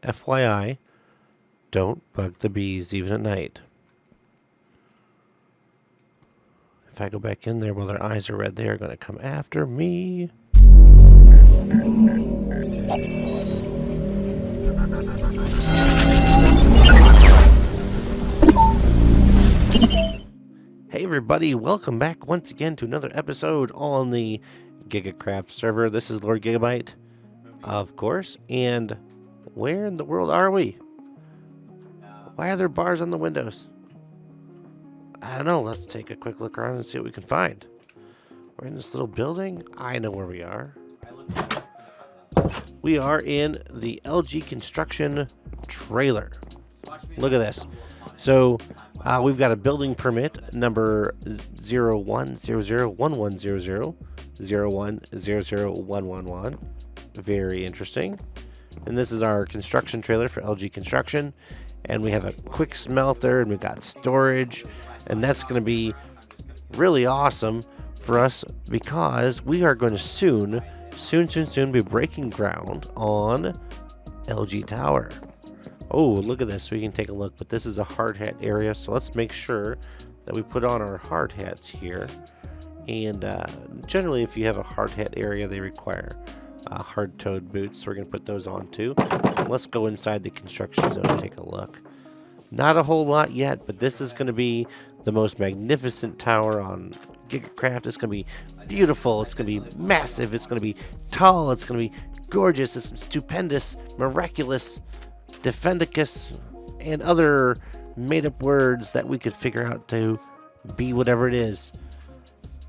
FYI, don't bug the bees even at night. If I go back in there while their eyes are red, they are going to come after me. Hey everybody, welcome back once again to another episode on the GigaCraft server. This is Lord Gigabyte, of course, and where in the world are we? Why are there bars on the windows? I don't know, let's take a quick look around and see what we can find. We're in this little building. I know where we are. We are in the LG Construction trailer. Look at this. So, we've got a building permit number 0100110001001111. Very interesting. And this is our construction trailer for LG Construction. And we have a quick smelter, and we've got storage. And that's going to be really awesome for us because we are going to soon be breaking ground on LG Tower. Oh, look at this. We can take a look, but this is a hard hat area, so let's make sure that we put on our hard hats here. And generally, if you have a hard hat area, they require hard-toed boots, so we're going to put those on too. Let's go inside the construction zone and take a look. Not a whole lot yet, but this is going to be the most magnificent tower on GigaCraft. It's going to be beautiful. It's going to be massive. It's going to be tall. It's going to be gorgeous. It's stupendous, miraculous, defendicus, and other made-up words that we could figure out to be whatever it is.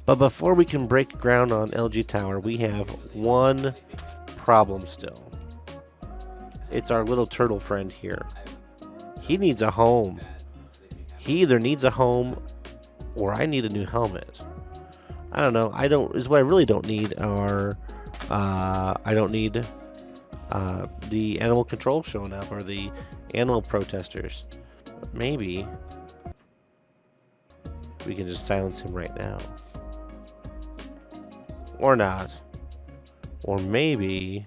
But before we can break ground on LG Tower, we have one problem still. It's our little turtle friend here. He needs a home. He either needs a home or I need a new helmet. I don't know. What I really don't need are I don't need the animal control showing up or the animal protesters. But maybe we can just silence him right now. Or not. Or maybe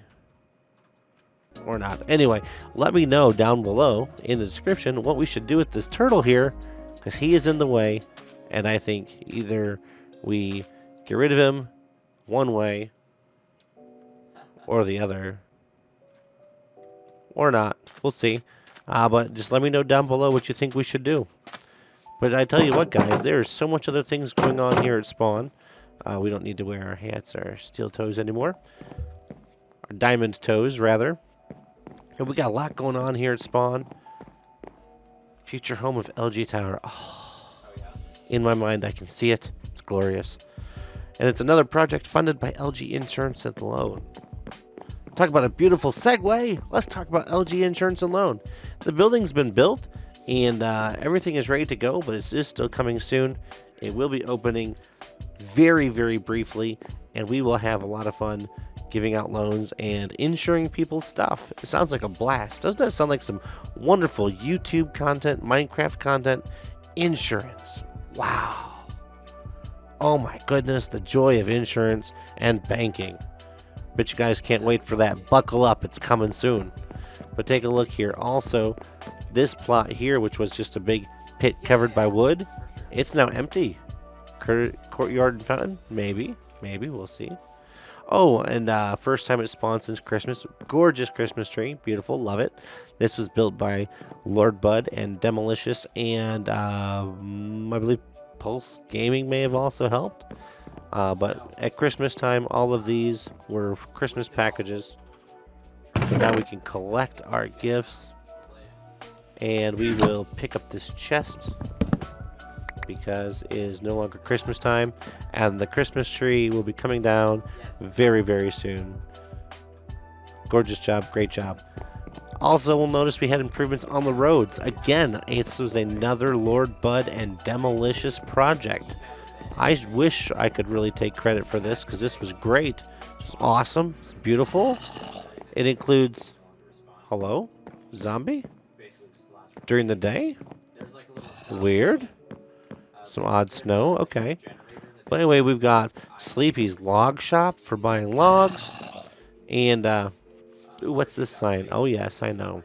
or not. Anyway, let me know down below in the description what we should do with this turtle here, because he is in the way, and I think either we get rid of him one way or the other, or not. We'll see. But just let me know down below what you think we should do. But I tell you what, guys, there's so much other things going on here at spawn. We don't need to wear our hats, our steel toes anymore. Our diamond toes, rather. And we got a lot going on here at spawn. Future home of LG Tower. Oh, in my mind, I can see it. It's glorious. And it's another project funded by LG Insurance and Loan. Talk about a beautiful segue. Let's talk about LG Insurance and Loan. The building's been built, and everything is ready to go, but it is still coming soon. It will be opening very, very briefly, and we will have a lot of fun giving out loans and insuring people's stuff. It sounds like a blast. Doesn't that sound like some wonderful YouTube content, Minecraft content? Insurance. Wow. Oh my goodness, the joy of insurance and banking. Bet you guys can't wait for that. Buckle up, it's coming soon. But take a look here. Also, this plot here, which was just a big pit covered by wood, it's now empty. Courtyard and fountain? Maybe, we'll see. Oh, and first time it spawned since Christmas. Gorgeous Christmas tree. Beautiful. Love it. This was built by Lord Bud and Demolicious, and I believe Pulse Gaming may have also helped. But at Christmas time, all of these were Christmas packages. So now we can collect our gifts. And we will pick up this chest, because it is no longer Christmas time, and the Christmas tree will be coming down very, very soon. Gorgeous job, great job. Also, we'll notice we had improvements on the roads. Again, this was another Lord Bud and Demolicious project. I wish I could really take credit for this, because this was great. It's awesome. It's beautiful. It includes... Hello? Zombie? During the day? Weird. Some odd snow, okay. But anyway, we've got Sleepy's Log Shop for buying logs. And, ooh, what's this sign? Oh, yes, I know.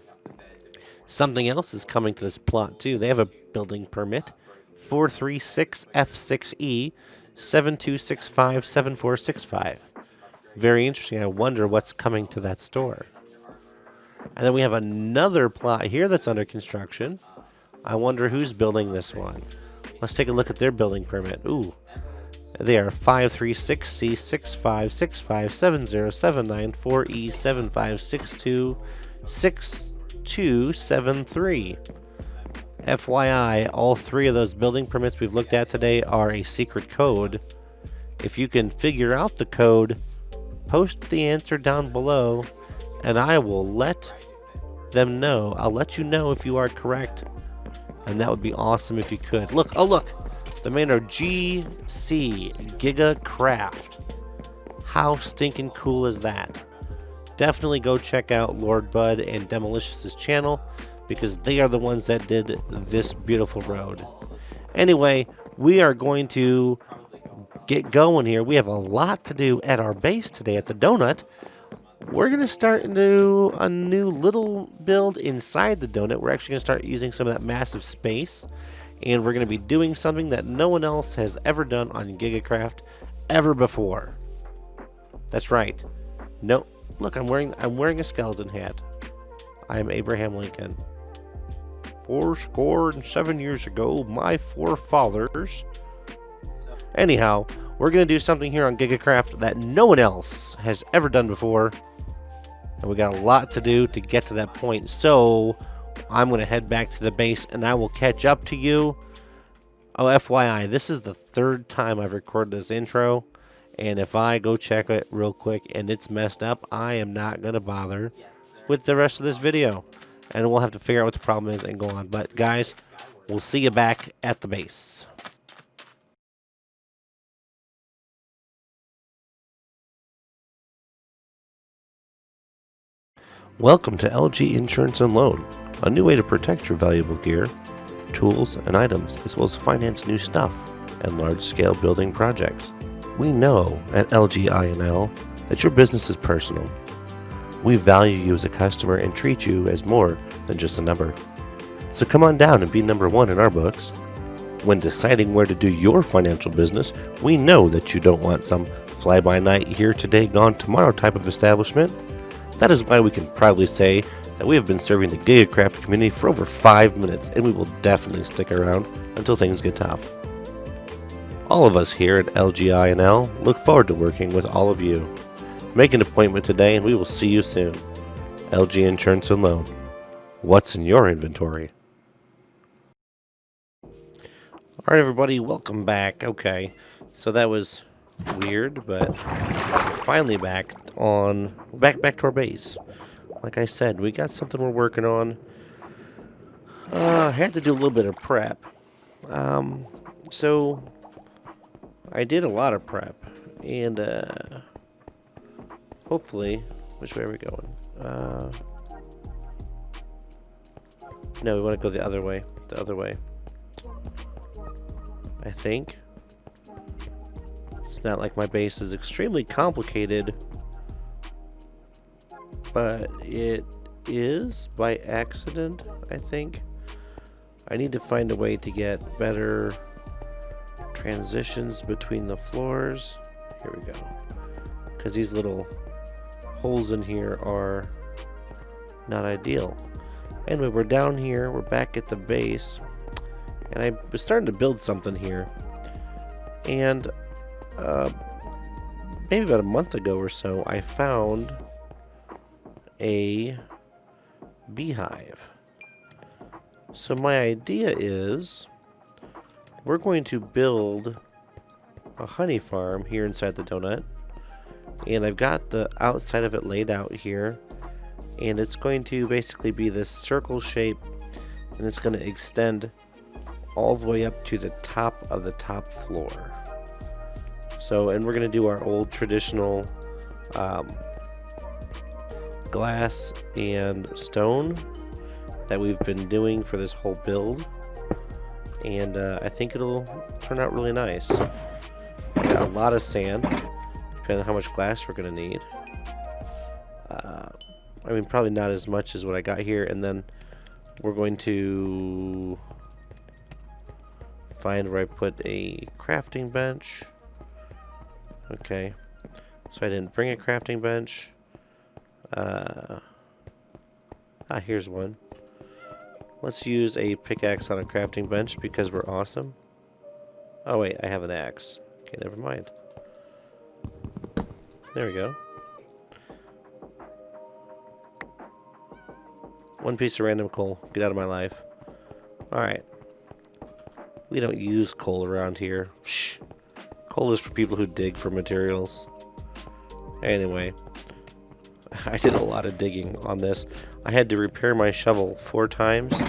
Something else is coming to this plot too. They have a building permit, 436F6E 72657465. Very interesting. I wonder what's coming to that store. And then we have another plot here that's under construction. I wonder who's building this one. Let's take a look at their building permit. Ooh. They are 536C6567079 4E75626273. FYI, all three of those building permits we've looked at today are a secret code. If you can figure out the code, post the answer down below, and I will let them know. I'll let you know if you are correct, and that would be awesome if you could. Look, oh look, the man are G1gaCraft. How stinking cool is that? Definitely go check out Lord Bud and Demolicious's channel, because they are the ones that did this beautiful road. Anyway, we are going to get going here. We have a lot to do at our base today at the donut. We're going to start into a new little build inside the donut. We're actually going to start using some of that massive space, and we're going to be doing something that no one else has ever done on GigaCraft ever before. That's right. No, look, I'm wearing a skeleton hat. I am Abraham Lincoln. 7 years ago, my forefathers. Anyhow, we're going to do something here on GigaCraft that no one else has ever done before. And we got a lot to do to get to that point. So, I'm going to head back to the base and I will catch up to you. Oh, FYI, this is the third time I've recorded this intro. And if I go check it real quick and it's messed up, I am not going to bother with the rest of this video. And we'll have to figure out what the problem is and go on. But guys, we'll see you back at the base. Welcome to LG Insurance and Loan, a new way to protect your valuable gear, tools, and items, as well as finance new stuff and large-scale building projects. We know at LG I&L that your business is personal. We value you as a customer and treat you as more than just a number. So come on down and be number one in our books. When deciding where to do your financial business, we know that you don't want some fly-by-night, here today, gone tomorrow type of establishment. That is why we can proudly say that we have been serving the GigaCraft community for over 5 minutes, and we will definitely stick around until things get tough. All of us here at LGI&L look forward to working with all of you. Make an appointment today and we will see you soon. LG Insurance and Loan. What's in your inventory? Alright everybody, welcome back. Okay, so that was weird, but we're finally back to our base. Like I said, we got something we're working on. I had to do a little bit of prep. So I did a lot of prep, and hopefully, which way are we going? No, we want to go the other way. The other way. I think. It's not like my base is extremely complicated, but it is by accident, I think. I need to find a way to get better transitions between the floors. Here we go. Because these little holes in here are not ideal. Anyway, we're down here. We're back at the base. And I was starting to build something here. And maybe about a month ago or so, I found a beehive. So my idea is we're going to build a honey farm here inside the donut. And I've got the outside of it laid out here. And it's going to basically be this circle shape. And it's going to extend all the way up to the top of the top floor. So, and we're going to do our old traditional glass and stone that we've been doing for this whole build. And I think it'll turn out really nice. We got a lot of sand, depending on how much glass we're going to need. I mean, probably not as much as what I got here. And then we're going to find where I put a crafting bench. Okay, so I didn't bring a crafting bench. Here's one. Let's use a pickaxe on a crafting bench because we're awesome. Oh wait, I have an axe. Okay, never mind. There we go. One piece of random coal. Get out of my life. Alright. We don't use coal around here. Shh. Coal is for people who dig for materials. Anyway. I did a lot of digging on this. I had to repair my shovel 4 times.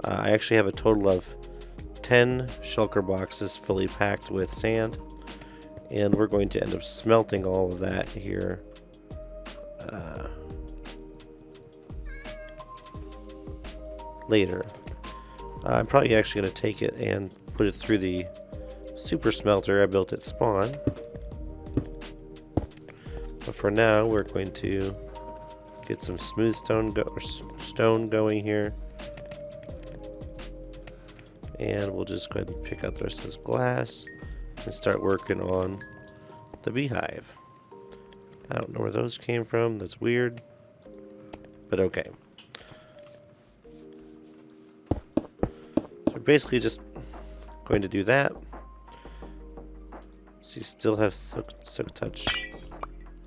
I actually have a total of 10 shulker boxes fully packed with sand. And we're going to end up smelting all of that here. Later. I'm probably actually going to take it and put it through the super smelter I built at spawn. But for now, we're going to get some smooth stone going here. And we'll just go ahead and pick out the rest of this glass and start working on the beehive. I don't know where those came from. That's weird. But okay. So basically just going to do that. So you still have silk touch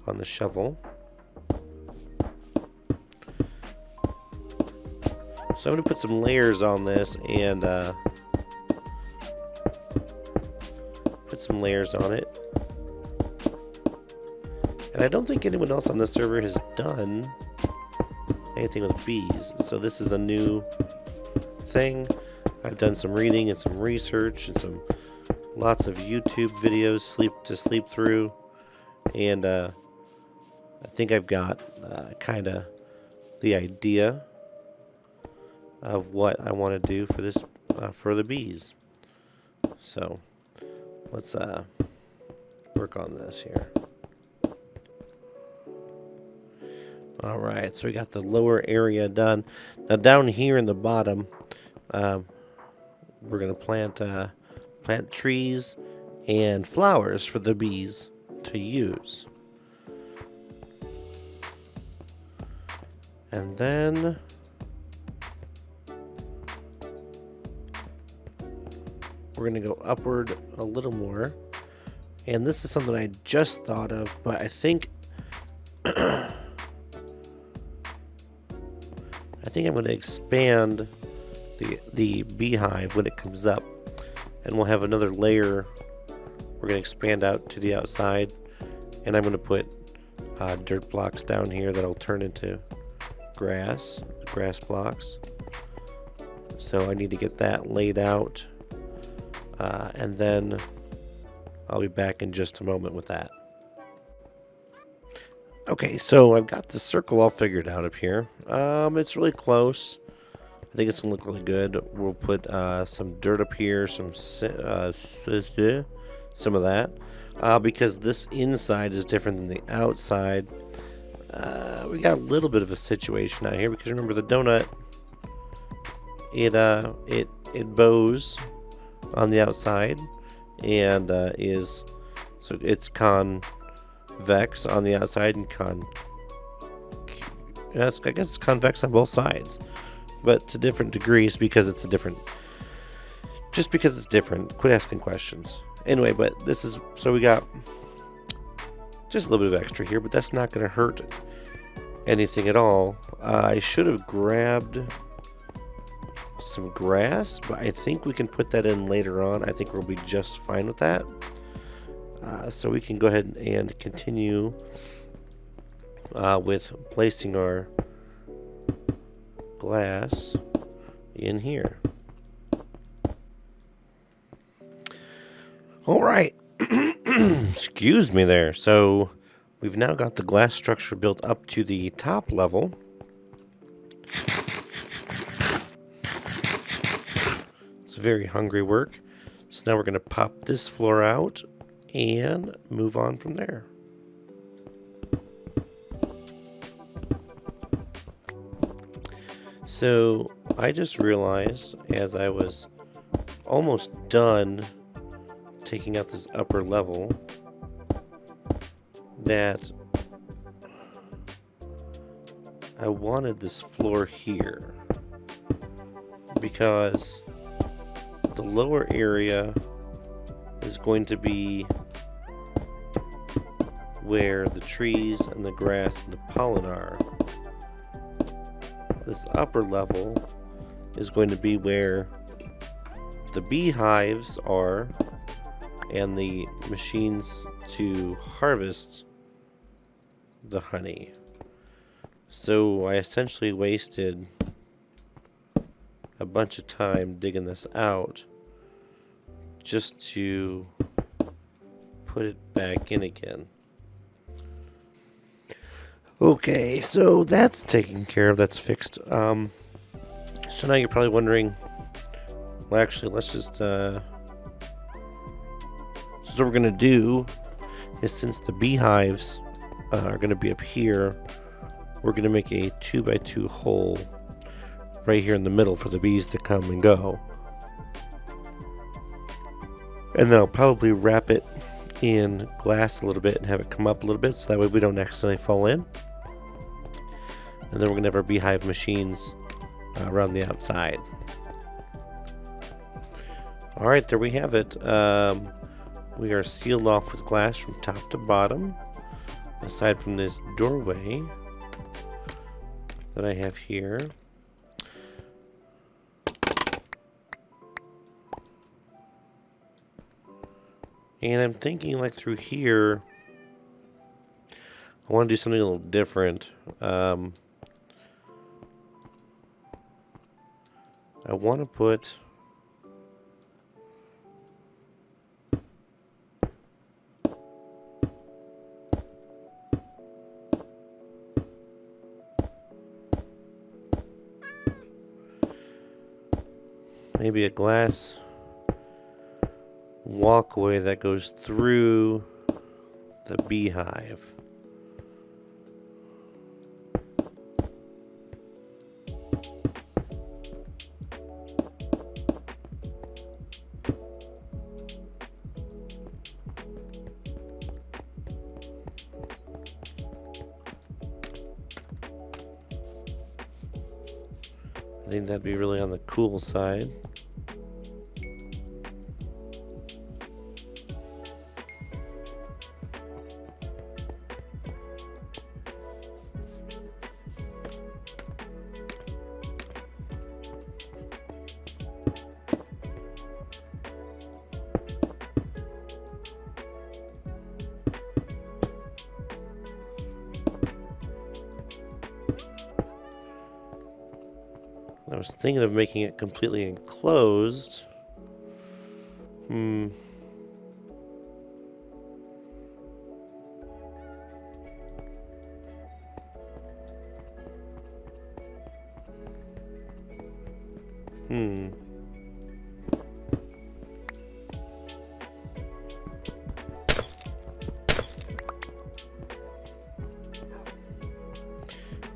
on the shovel. So I'm going to put some layers on this and put some layers on it. And I don't think anyone else on the server has done anything with bees. So this is a new thing. I've done some reading and some research and lots of YouTube videos to sleep through. And I think I've got kind of the idea of what I want to do for this for the bees. So let's work on this here. All right, so we got the lower area done. Now down here in the bottom, we're gonna plant trees and flowers for the bees to use. And then we're going to go upward a little more. And this is something I just thought of, but I think I'm going to expand the beehive when it comes up. And we'll have another layer we're going to expand out to the outside. And I'm going to put dirt blocks down here that'll turn into grass blocks. So I need to get that laid out. And then I'll be back in just a moment with that. Okay, so I've got the circle all figured out up here. It's really close. I think it's gonna look really good. We'll put some dirt up here, some of that, because this inside is different than the outside. We got a little bit of a situation out here because remember the donut, it bows on the outside and it's convex on the outside and I guess it's convex on both sides, but to different degrees because it's different. Quit asking questions. Anyway, but this is, so we got just a little bit of extra here, but that's not going to hurt anything at all. I should have grabbed some grass, but I think we can put that in later on. I think we'll be just fine with that. So we can go ahead and continue with placing our glass in here. All right. Excuse me there. So we've now got the glass structure built up to the top level. It's very hungry work. So now we're going to pop this floor out and move on from there. So I just realized as I was almost done taking out this upper level that I wanted this floor here because the lower area is going to be where the trees and the grass and the pollen are. This upper level is going to be where the beehives are and the machines to harvest the honey. So I essentially wasted a bunch of time digging this out just to put it back in again. Okay, so that's taken care of, that's fixed. So now you're probably wondering, well, actually, let's just, so what we're going to do is, since the beehives are going to be up here, we're going to make a 2x2 hole right here in the middle for the bees to come and go. And then I'll probably wrap it in glass a little bit and have it come up a little bit so that way we don't accidentally fall in. And then we're going to have our beehive machines around the outside. Alright, there we have it. We are sealed off with glass from top to bottom, aside from this doorway that I have here. And I'm thinking, like, through here, I want to do something a little different. I want to put maybe a glass walkway that goes through the beehive. I think that'd be really on the cool side. I was thinking of making it completely enclosed.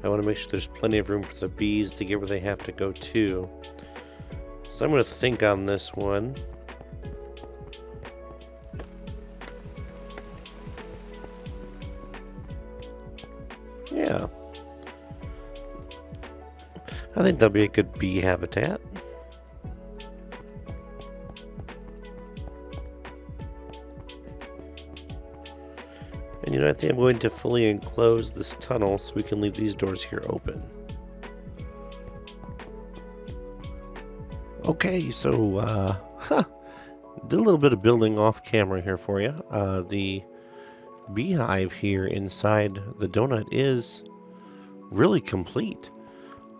I want to make sure there's plenty of room for the bees to get where they have to go to. So I'm going to think on this one. Yeah. I think that'll be a good bee habitat. And you know, I think I'm going to fully enclose this tunnel so we can leave these doors here open. Okay, so did a little bit of building off camera here for you. The beehive here inside the donut is really complete.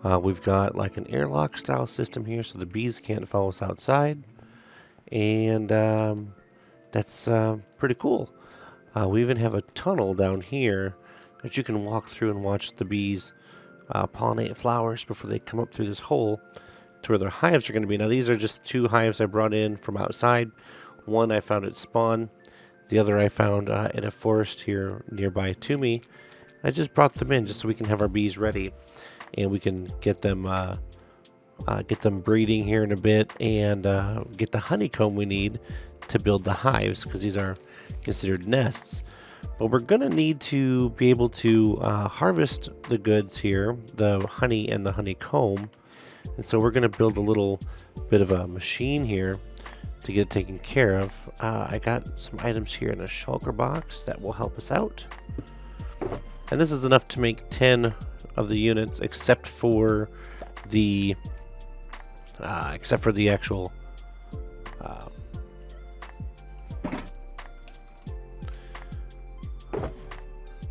We've got like an airlock style system here so the bees can't follow us outside. And that's pretty cool. We even have a tunnel down here that you can walk through and watch the bees pollinate flowers before they come up through this hole to where their hives are going to be. Now, these are just 2 hives I brought in from outside. One I found at spawn. The other I found in a forest here nearby to me. I just brought them in just so we can have our bees ready and we can get them get them breeding here in a bit, and get the honeycomb we need to build the hives, because these are considered nests. But we're going to need to be able to harvest the goods here, the honey and the honeycomb. And so we're going to build a little bit of a machine here to get it taken care of. I got some items here in a shulker box that will help us out. And this is enough to make 10 of the units, except for the actual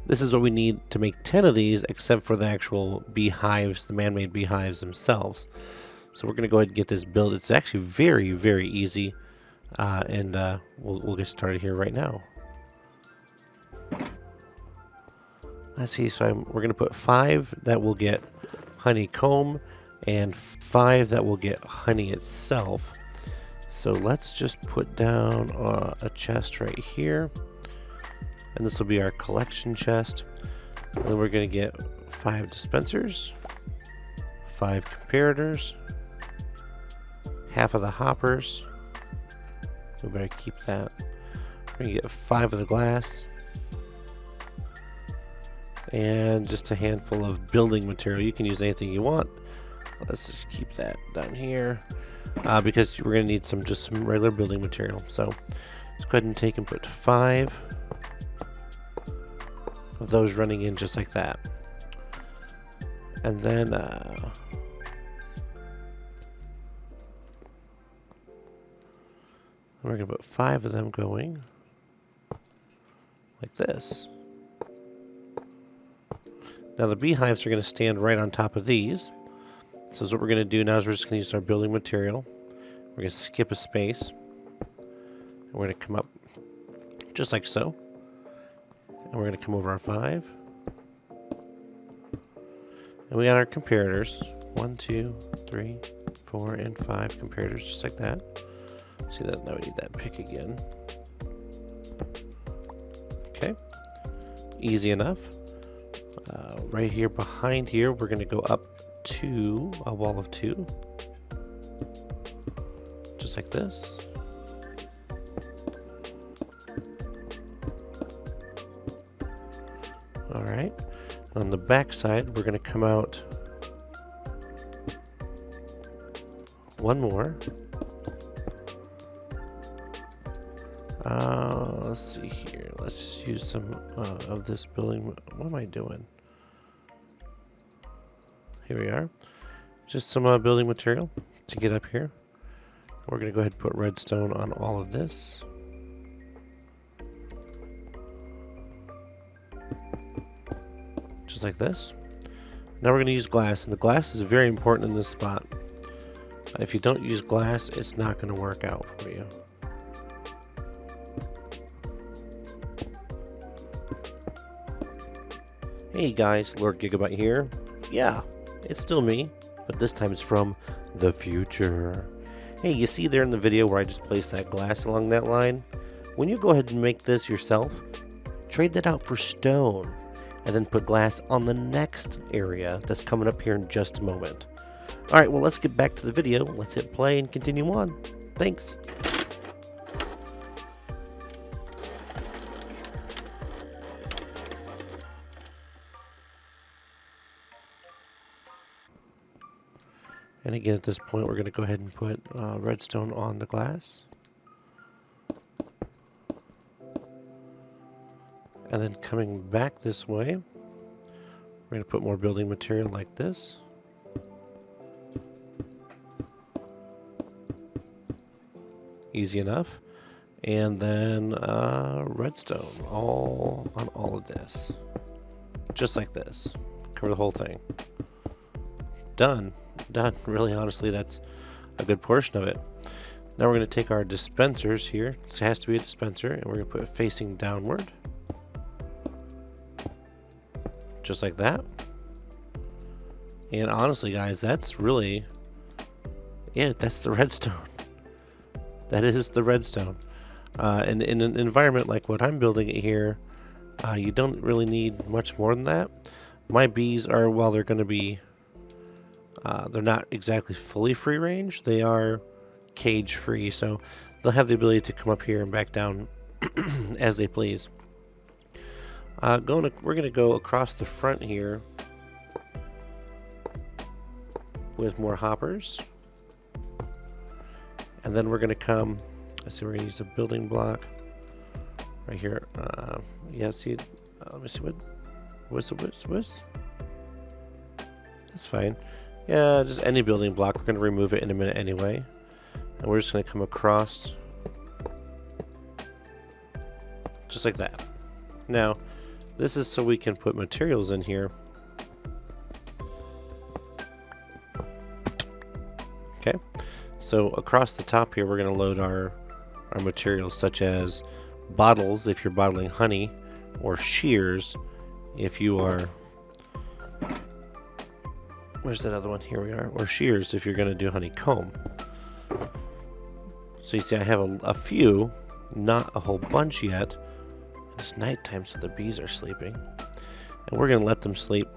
this is what we need to make 10 of these, except for the actual beehives, the man-made beehives themselves. So we're going to go ahead and get this built. It's actually very, very easy, and we'll get started here right now. Let's see, so we're going to put 5 that will get honeycomb, and 5 that will get honey itself. So let's just put down a chest right here. And this will be our collection chest. And then we're going to get 5 dispensers, 5 comparators, half of the hoppers. We better keep that. We're going to get 5 of the glass. And just a handful of building material. You can use anything you want. Let's just keep that down here. Because we're going to need some regular building material. So let's go ahead and take and put 5 of those running in just like that. And then we're going to put 5 of them going like this. Now the beehives are going to stand right on top of these. So what we're going to do now is we're just going to use our building material. We're going to skip a space. And we're going to come up just like so. And we're going to come over our 5. And we got our comparators. 1, 2, 3, 4, and 5 comparators, just like that. See that? Now we need that pick again. Okay. Easy enough. Right here behind here, we're going to go up to a wall of 2. Just like this. Alright, on the back side, we're going to come out 1 more. Let's see here. Let's just use some of this building. What am I doing? Here we are. Just some building material to get up here. We're going to go ahead and put redstone on all of this. Just like this. Now we're going to use glass, and the glass is very important in this spot. If you don't use glass, it's not going to work out for you. Hey guys, Lord Gigabyte here. Yeah, it's still me, but this time it's from the future. Hey, you see there in the video where I just placed that glass along that line? When you go ahead and make this yourself, trade that out for stone, and then put glass on the next area that's coming up here in just a moment. Alright, well let's get back to the video. Let's hit play and continue on. Thanks. And again, at this point, we're going to go ahead and put redstone on the glass. And then coming back this way, we're going to put more building material like this. Easy enough. And then redstone all on all of this. Just like this. Cover the whole thing. Done. Done. Really, honestly, that's a good portion of it. Now we're going to take our dispensers here. This has to be a dispenser, and we're going to put it facing downward. Just like that. And honestly, guys, that's really it. That's the redstone. That is the redstone. In an environment like what I'm building it here, you don't really need much more than that. My bees are, while they're going to be They're not exactly fully free range. They are cage free, so they'll have the ability to come up here and back down as they please. We're going to go across the front here with more hoppers. And then we're going to come, let's see, we're going to use a building block right here. Yeah, see, let me see what's. That's fine. Yeah, just any building block. We're going to remove it in a minute anyway. And we're just going to come across just like that. Now, this is so we can put materials in here. Okay. So across the top here, we're going to load our materials, such as bottles if you're bottling honey, or shears if you are... Where's that other one? Here we are. Or shears if you're going to do honeycomb. So you see I have a few, not a whole bunch yet. It's nighttime, so the bees are sleeping. And we're going to let them sleep.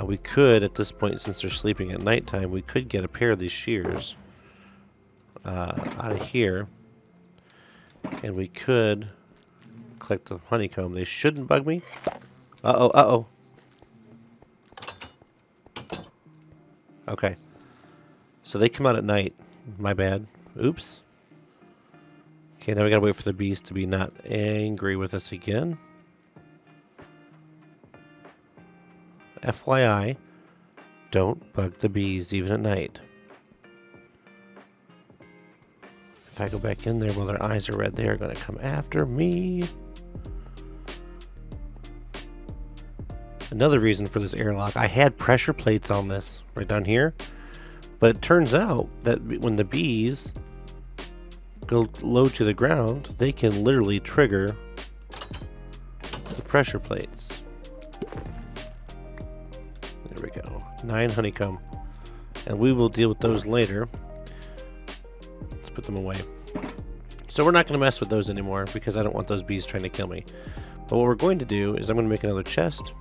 We could, at this point, since they're sleeping at nighttime, we could get a pair of these shears out of here. And we could collect the honeycomb. They shouldn't bug me. Uh-oh, uh-oh. Okay. So they come out at night. My bad. Oops. Okay, now we gotta wait for the bees to be not angry with us again. FYI, don't bug the bees even at night. If I go back in there while their eyes are red, they are gonna come after me. Another reason for this airlock, I had pressure plates on this right down here, but it turns out that when the bees go low to the ground, they can literally trigger the pressure plates. There we go. 9 honeycomb. And we will deal with those later. Let's put them away. So we're not going to mess with those anymore because I don't want those bees trying to kill me. But what we're going to do is I'm going to make another chest.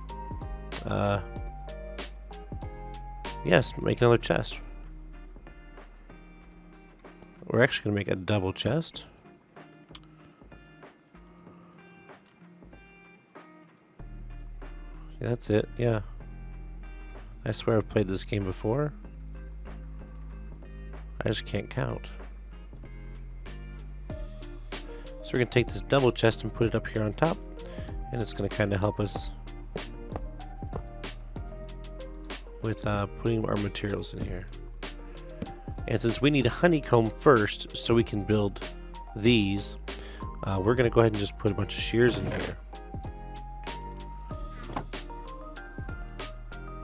Yes, make another chest. We're actually going to make a double chest. Yeah, that's it, yeah. I swear I've played this game before. I just can't count. So we're going to take this double chest and put it up here on top. And it's going to kind of help us with putting our materials in here. And since we need a honeycomb first so we can build these, we're going to go ahead and just put a bunch of shears in here.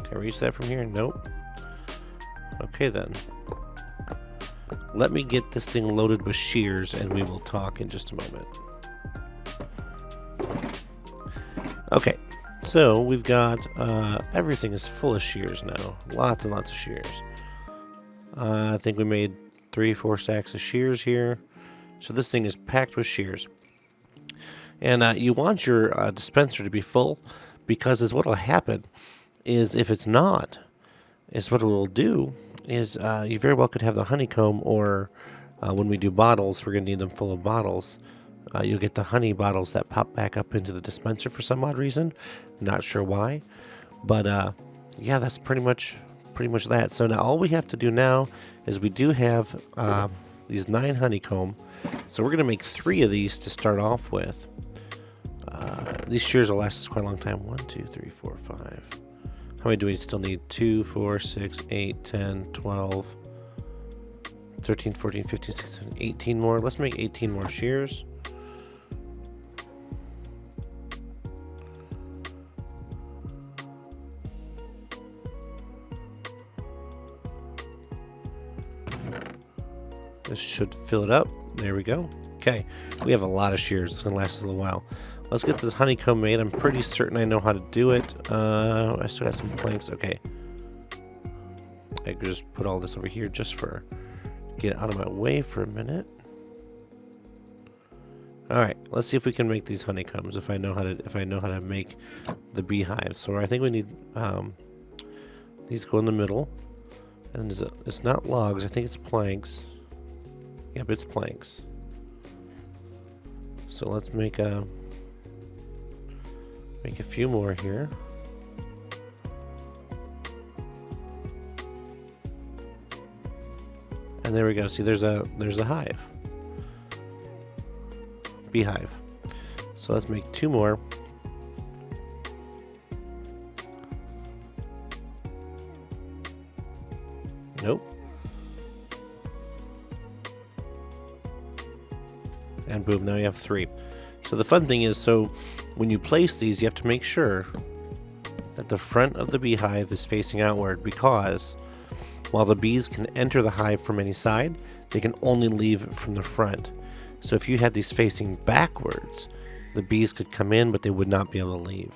Can I reach that from here? Nope. Okay then. Let me get this thing loaded with shears and we will talk in just a moment. Okay, so we've got everything is full of shears now. Lots and lots of shears. I think we made 3-4 stacks of shears here. So this thing is packed with shears. And you want your dispenser to be full, because what will happen is if it's not, is what it will do is you very well could have the honeycomb, or when we do bottles, we're going to need them full of bottles. You'll get the honey bottles that pop back up into the dispenser for some odd reason. Not sure why. But yeah, that's pretty much that. So now all we have to do now is we do have these 9 honeycomb. So we're going to make 3 of these to start off with. These shears will last us quite a long time. 1, 2, 3, 4, 5. How many do we still need? 2, 4, 6, 8, 10, 12, 13, 14, 15, 16, 18 more. Let's make 18 more shears. This should fill it up. There we go. Okay, we have a lot of shears. It's going to last us a little while. Let's get this honeycomb made. I'm pretty certain I know how to do it. I still got some planks. Okay. I could just put all this over here just for... get out of my way for a minute. Alright, let's see if we can make these honeycombs if I know how to make the beehives. So I think we need these go in the middle. And it's not logs, I think it's planks. Yep, it's planks. So let's make a few more here. And there we go. See, there's a hive. Beehive. So let's make 2 more. Nope. And boom, now you have 3. So the fun thing is, so when you place these, you have to make sure that the front of the beehive is facing outward, because while the bees can enter the hive from any side, they can only leave from the front. So if you had these facing backwards, the bees could come in, but they would not be able to leave.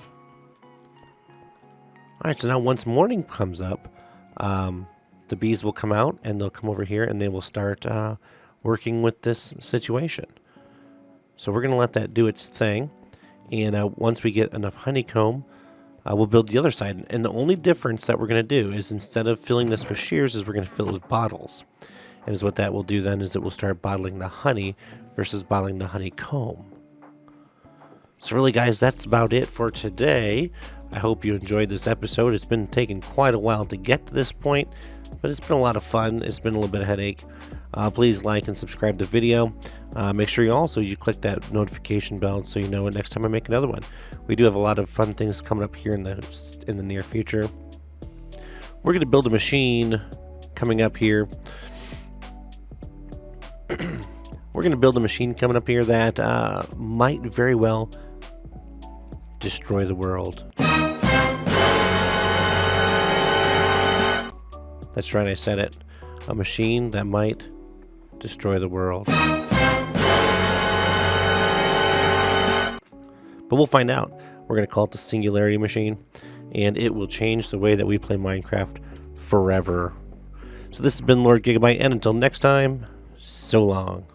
Alright, so now once morning comes up, the bees will come out and they'll come over here and they will start working with this situation. So we're going to let that do its thing. And once we get enough honeycomb, we'll build the other side. And the only difference that we're going to do is, instead of filling this with shears, is we're going to fill it with bottles. And is what that will do then is it will start bottling the honey versus bottling the honeycomb. So really, guys, that's about it for today. I hope you enjoyed this episode. It's been taking quite a while to get to this point, but it's been a lot of fun. It's been a little bit of headache. Please like and subscribe to the video. Make sure you click that notification bell so you know next time I make another one. We do have a lot of fun things coming up here in the near future. We're going to build a machine coming up here. We're going to build a machine coming up here that might very well destroy the world. That's right, I said it. A machine that might destroy the world. But we'll find out. We're going to call it the Singularity Machine, and it will change the way that we play Minecraft forever. So this has been Lord Gigabyte, and until next time, so long.